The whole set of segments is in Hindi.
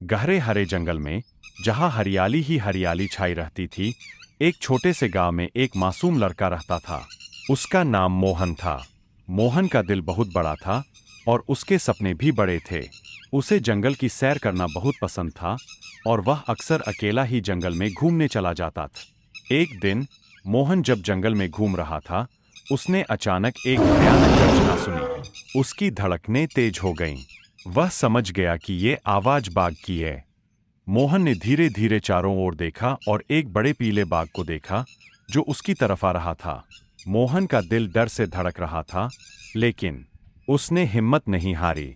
गहरे हरे जंगल में, जहाँ हरियाली ही हरियाली छाई रहती थी, एक छोटे से गांव में एक मासूम लड़का रहता था। उसका नाम मोहन था। मोहन का दिल बहुत बड़ा था और उसके सपने भी बड़े थे। उसे जंगल की सैर करना बहुत पसंद था और वह अक्सर अकेला ही जंगल में घूमने चला जाता था। एक दिन मोहन जब जंगल में घूम रहा था, उसने अचानक एक भयानक गर्जना सुनी। उसकी धड़कनें तेज हो गईं। वह समझ गया कि ये आवाज बाघ की है। मोहन ने धीरे धीरे चारों ओर देखा और एक बड़े पीले बाघ को देखा जो उसकी तरफ आ रहा था। मोहन का दिल डर से धड़क रहा था, लेकिन उसने हिम्मत नहीं हारी।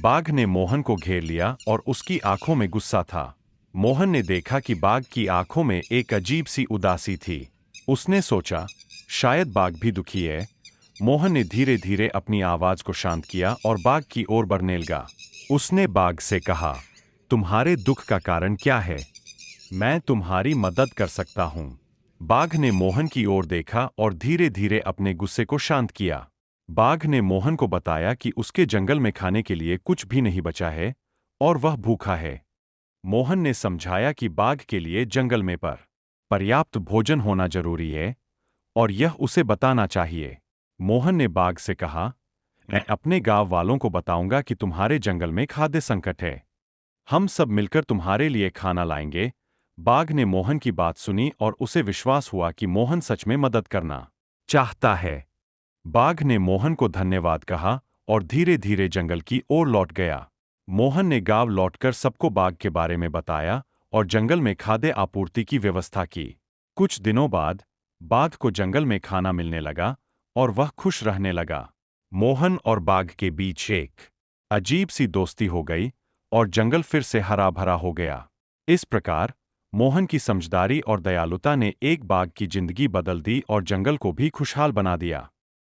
बाघ ने मोहन को घेर लिया और उसकी आंखों में गुस्सा था। मोहन ने देखा कि बाघ की आंखों में एक अजीब सी उदासी थी। उसने सोचा, शायद बाघ भी दुखी है। मोहन ने धीरे धीरे अपनी आवाज को शांत किया और बाघ की ओर बढ़ने लगा। उसने बाघ से कहा, तुम्हारे दुख का कारण क्या है? मैं तुम्हारी मदद कर सकता हूँ। बाघ ने मोहन की ओर देखा और धीरे धीरे अपने गुस्से को शांत किया। बाघ ने मोहन को बताया कि उसके जंगल में खाने के लिए कुछ भी नहीं बचा है और वह भूखा है। मोहन ने समझाया कि बाघ के लिए जंगल में पर्याप्त भोजन होना जरूरी है और यह उसे बताना चाहिए। मोहन ने बाघ से कहा, मैं अपने गांव वालों को बताऊंगा कि तुम्हारे जंगल में खाद्य संकट है। हम सब मिलकर तुम्हारे लिए खाना लाएंगे। बाघ ने मोहन की बात सुनी और उसे विश्वास हुआ कि मोहन सच में मदद करना चाहता है। बाघ ने मोहन को धन्यवाद कहा और धीरे धीरे जंगल की ओर लौट गया। मोहन ने गांव लौटकर सबको बाघ के बारे में बताया और जंगल में खाद्य आपूर्ति की व्यवस्था की। कुछ दिनों बाद बाघ को जंगल में खाना मिलने लगा और वह खुश रहने लगा। मोहन और बाघ के बीच एक अजीब सी दोस्ती हो गई और जंगल फिर से हरा भरा हो गया। इस प्रकार मोहन की समझदारी और दयालुता ने एक बाघ की जिंदगी बदल दी और जंगल को भी खुशहाल बना दिया।